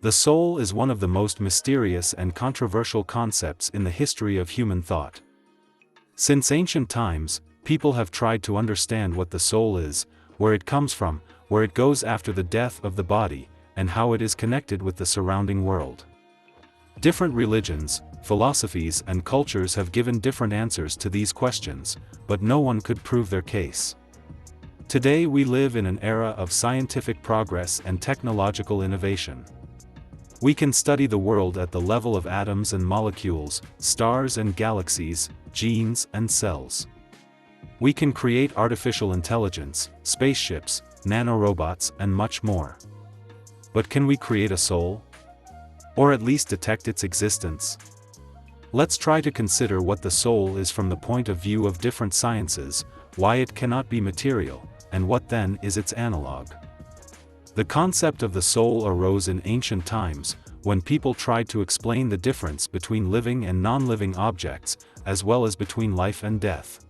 The soul is one of the most mysterious and controversial concepts in the history of human thought. Since ancient times, people have tried to understand what the soul is, where it comes from, where it goes after the death of the body, and how it is connected with the surrounding world. Different religions, philosophies, and cultures have given different answers to these questions, but no one could prove their case. Today we live in an era of scientific progress and technological innovation. We can study the world at the level of atoms and molecules, stars and galaxies, genes and cells. We can create artificial intelligence, spaceships, nanorobots, and much more. But can we create a soul? Or at least detect its existence? Let's try to consider what the soul is from the point of view of different sciences, why it cannot be material, and what then is its analogue. The concept of the soul arose in ancient times, when people tried to explain the difference between living and non-living objects, as well as between life and death.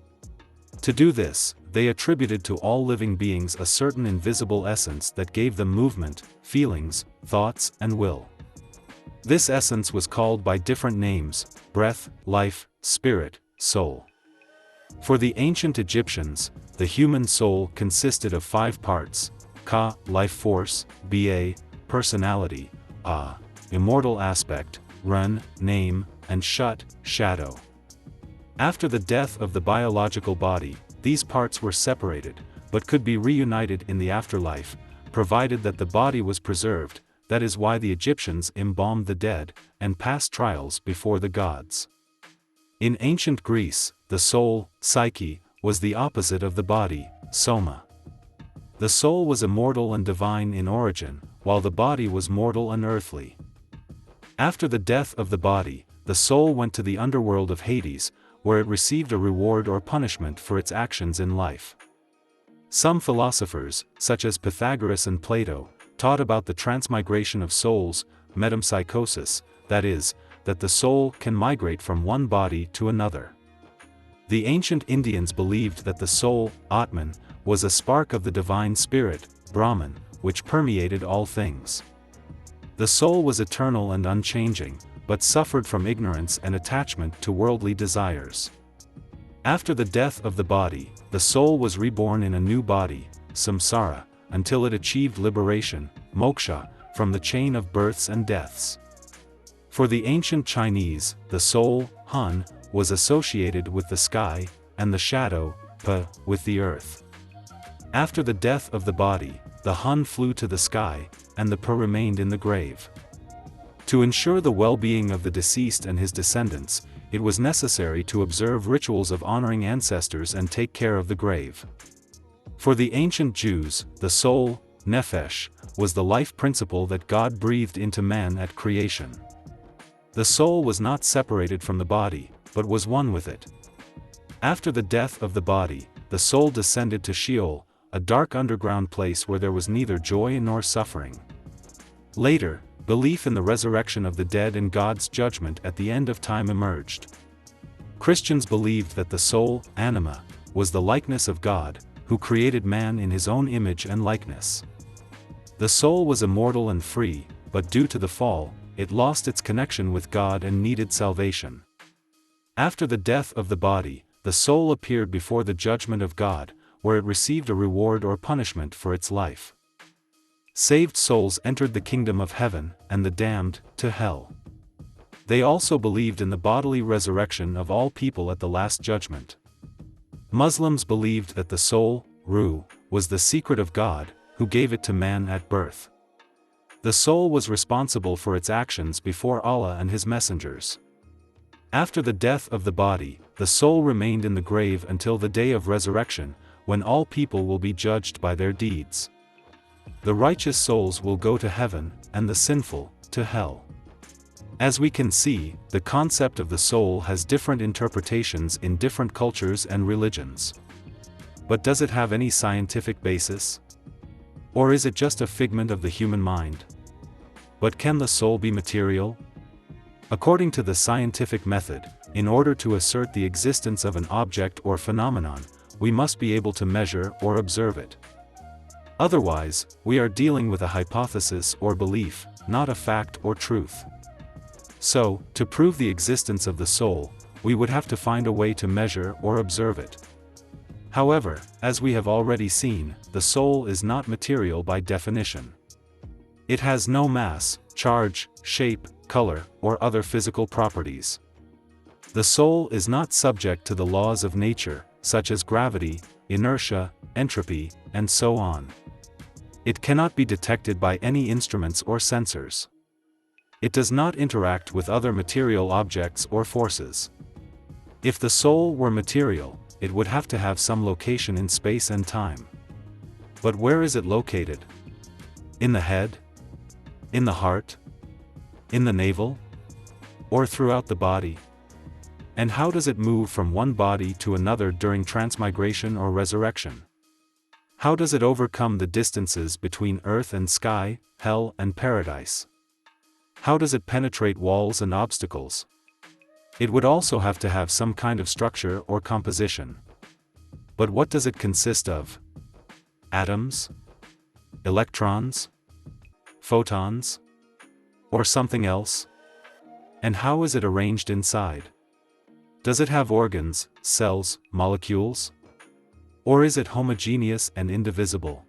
To do this, they attributed to all living beings a certain invisible essence that gave them movement, feelings, thoughts, and will. This essence was called by different names: breath, life, spirit, soul. For the ancient Egyptians, the human soul consisted of 5 parts: Ka, life force; Ba, personality; A, immortal aspect; Run, name; and Shut, shadow. After the death of the biological body, these parts were separated, but could be reunited in the afterlife, provided that the body was preserved. That is why the Egyptians embalmed the dead, and passed trials before the gods. In ancient Greece, the soul, psyche, was the opposite of the body, soma. The soul was immortal and divine in origin, while the body was mortal and earthly. After the death of the body, the soul went to the underworld of Hades, where it received a reward or punishment for its actions in life. Some philosophers, such as Pythagoras and Plato, taught about the transmigration of souls, metempsychosis, that is, that the soul can migrate from one body to another. The ancient Indians believed that the soul, Atman, was a spark of the divine spirit, Brahman, which permeated all things. The soul was eternal and unchanging, but suffered from ignorance and attachment to worldly desires. After the death of the body, the soul was reborn in a new body, samsara, until it achieved liberation, moksha, from the chain of births and deaths. For the ancient Chinese, the soul, hun, was associated with the sky, and the shadow, pa, with the earth. After the death of the body, the hun flew to the sky, and the pa remained in the grave. To ensure the well-being of the deceased and his descendants, it was necessary to observe rituals of honoring ancestors and take care of the grave. For the ancient Jews, the soul, nephesh, was the life principle that God breathed into man at creation. The soul was not separated from the body, but was one with it. After the death of the body, the soul descended to Sheol, a dark underground place where there was neither joy nor suffering. Later, belief in the resurrection of the dead and God's judgment at the end of time emerged. Christians believed that the soul, anima, was the likeness of God, who created man in his own image and likeness. The soul was immortal and free, but due to the fall, it lost its connection with God and needed salvation. After the death of the body, the soul appeared before the judgment of God, where it received a reward or punishment for its life. Saved souls entered the kingdom of heaven, and the damned, to hell. They also believed in the bodily resurrection of all people at the Last Judgment. Muslims believed that the soul, ruh, was the secret of God, who gave it to man at birth. The soul was responsible for its actions before Allah and His messengers. After the death of the body, the soul remained in the grave until the day of resurrection, when all people will be judged by their deeds. The righteous souls will go to heaven, and the sinful, to hell. As we can see, the concept of the soul has different interpretations in different cultures and religions. But does it have any scientific basis? Or is it just a figment of the human mind? But can the soul be material? According to the scientific method, in order to assert the existence of an object or phenomenon, we must be able to measure or observe it. Otherwise, we are dealing with a hypothesis or belief, not a fact or truth. So, to prove the existence of the soul, we would have to find a way to measure or observe it. However, as we have already seen, the soul is not material by definition. It has no mass, charge, shape, color, or other physical properties. The soul is not subject to the laws of nature, such as gravity, inertia, entropy, and so on. It cannot be detected by any instruments or sensors. It does not interact with other material objects or forces. If the soul were material, it would have to have some location in space and time. But where is it located? In the head? In the heart? In the navel? Or throughout the body? And how does it move from one body to another during transmigration or resurrection? How does it overcome the distances between earth and sky, hell and paradise? How does it penetrate walls and obstacles? It would also have to have some kind of structure or composition. But what does it consist of? Atoms? Electrons? Photons? Or something else? And how is it arranged inside? Does it have organs, cells, molecules? Or is it homogeneous and indivisible?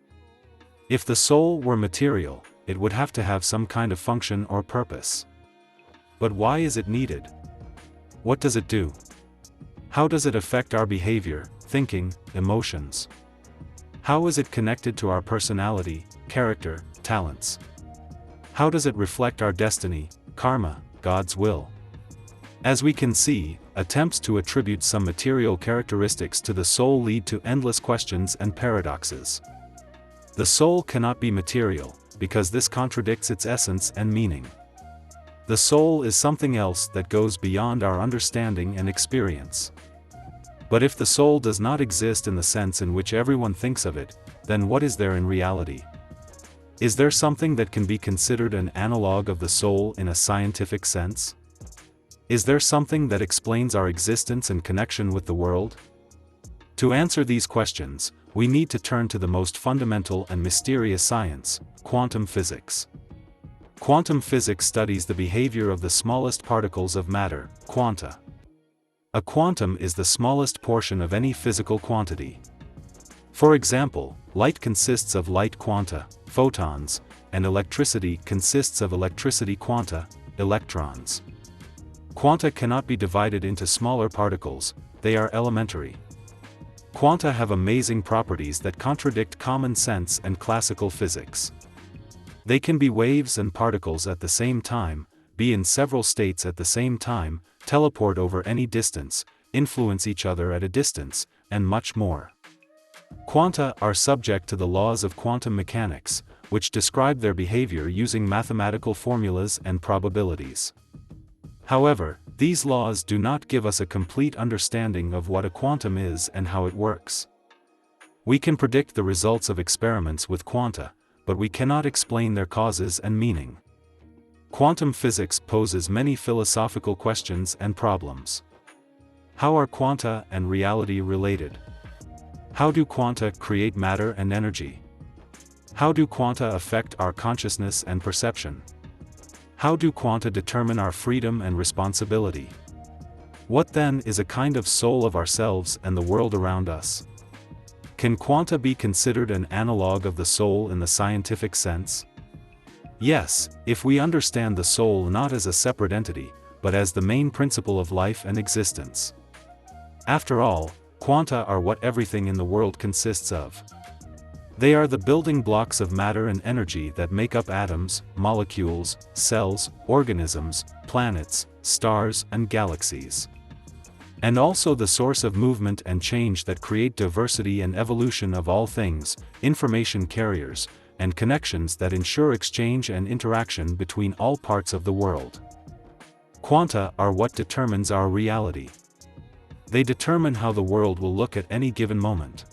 If the soul were material, it would have to have some kind of function or purpose. But why is it needed? What does it do? How does it affect our behavior, thinking, emotions? How is it connected to our personality, character, talents? How does it reflect our destiny, karma, God's will? As we can see, attempts to attribute some material characteristics to the soul lead to endless questions and paradoxes. The soul cannot be material, because this contradicts its essence and meaning. The soul is something else that goes beyond our understanding and experience. But if the soul does not exist in the sense in which everyone thinks of it, then what is there in reality? Is there something that can be considered an analogue of the soul in a scientific sense? Is there something that explains our existence and connection with the world? To answer these questions, we need to turn to the most fundamental and mysterious science, quantum physics. Quantum physics studies the behavior of the smallest particles of matter, quanta. A quantum is the smallest portion of any physical quantity. For example, light consists of light quanta, photons, and electricity consists of electricity quanta, electrons. Quanta cannot be divided into smaller particles, they are elementary. Quanta have amazing properties that contradict common sense and classical physics. They can be waves and particles at the same time, be in several states at the same time, teleport over any distance, influence each other at a distance, and much more. Quanta are subject to the laws of quantum mechanics, which describe their behavior using mathematical formulas and probabilities. However, these laws do not give us a complete understanding of what a quantum is and how it works. We can predict the results of experiments with quanta, but we cannot explain their causes and meaning. Quantum physics poses many philosophical questions and problems. How are quanta and reality related? How do quanta create matter and energy? How do quanta affect our consciousness and perception? How do quanta determine our freedom and responsibility? What then is a kind of soul of ourselves and the world around us? Can quanta be considered an analogue of the soul in the scientific sense? Yes, if we understand the soul not as a separate entity, but as the main principle of life and existence. After all, quanta are what everything in the world consists of. They are the building blocks of matter and energy that make up atoms, molecules, cells, organisms, planets, stars, and galaxies. And also the source of movement and change that create diversity and evolution of all things, information carriers, and connections that ensure exchange and interaction between all parts of the world. Quanta are what determines our reality. They determine how the world will look at any given moment.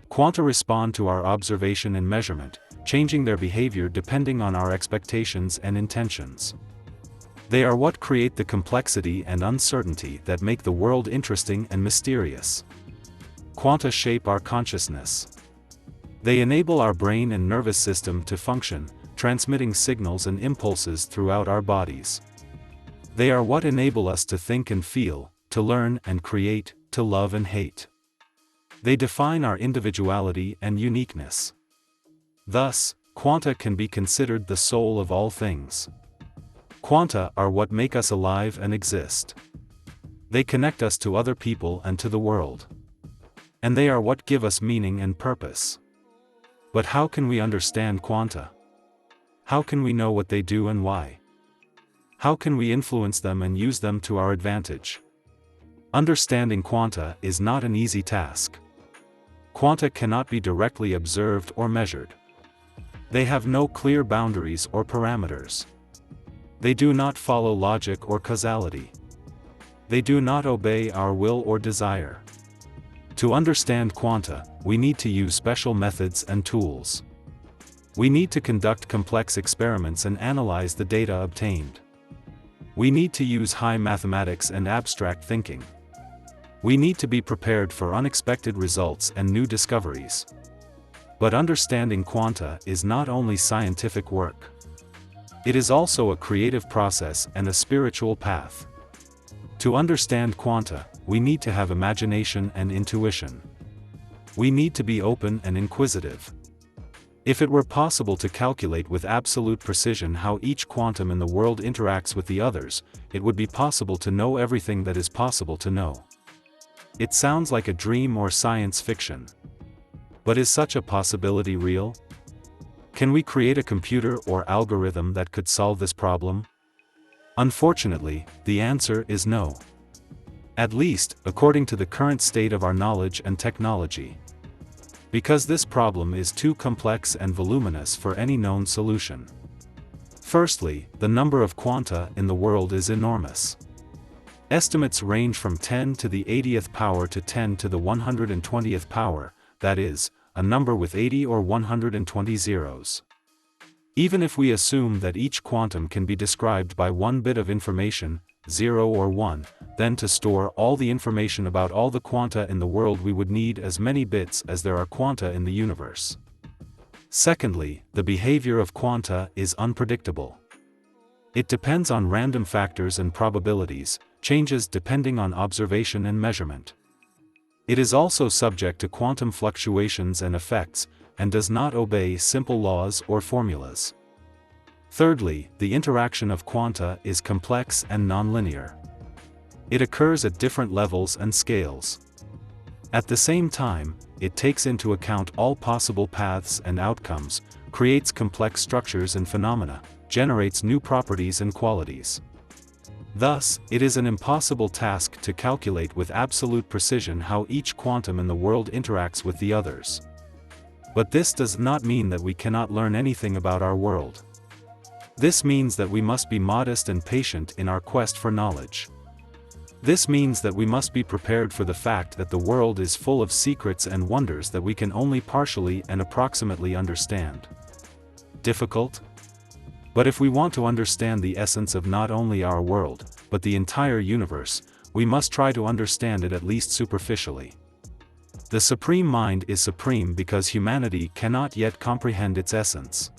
Quanta respond to our observation and measurement, changing their behavior depending on our expectations and intentions. They are what create the complexity and uncertainty that make the world interesting and mysterious. Quanta shape our consciousness. They enable our brain and nervous system to function, transmitting signals and impulses throughout our bodies. They are what enable us to think and feel, to learn and create, to love and hate. They define our individuality and uniqueness. Thus, quanta can be considered the soul of all things. Quanta are what make us alive and exist. They connect us to other people and to the world. And they are what give us meaning and purpose. But how can we understand quanta? How can we know what they do and why? How can we influence them and use them to our advantage? Understanding quanta is not an easy task. Quanta cannot be directly observed or measured. They have no clear boundaries or parameters. They do not follow logic or causality. They do not obey our will or desire. To understand quanta, we need to use special methods and tools. We need to conduct complex experiments and analyze the data obtained. We need to use high mathematics and abstract thinking. We need to be prepared for unexpected results and new discoveries. But understanding quanta is not only scientific work. It is also a creative process and a spiritual path. To understand quanta, we need to have imagination and intuition. We need to be open and inquisitive. If it were possible to calculate with absolute precision how each quantum in the world interacts with the others, it would be possible to know everything that is possible to know. It sounds like a dream or science fiction. But is such a possibility real? Can we create a computer or algorithm that could solve this problem? Unfortunately, the answer is no. At least, according to the current state of our knowledge and technology. Because this problem is too complex and voluminous for any known solution. Firstly, the number of quanta in the world is enormous. Estimates range from 10 to the 80th power to 10 to the 120th power, that is, a number with 80 or 120 zeros. Even if we assume that each quantum can be described by one bit of information, 0 or 1, then to store all the information about all the quanta in the world we would need as many bits as there are quanta in the universe. Secondly, the behavior of quanta is unpredictable. It depends on random factors and probabilities, changes depending on observation and measurement. It is also subject to quantum fluctuations and effects, and does not obey simple laws or formulas. Thirdly, the interaction of quanta is complex and nonlinear. It occurs at different levels and scales. At the same time, it takes into account all possible paths and outcomes, creates complex structures and phenomena, generates new properties and qualities. Thus, it is an impossible task to calculate with absolute precision how each quantum in the world interacts with the others. But this does not mean that we cannot learn anything about our world. This means that we must be modest and patient in our quest for knowledge. This means that we must be prepared for the fact that the world is full of secrets and wonders that we can only partially and approximately understand. Difficult? But if we want to understand the essence of not only our world, but the entire universe, we must try to understand it at least superficially. The Supreme Mind is supreme because humanity cannot yet comprehend its essence.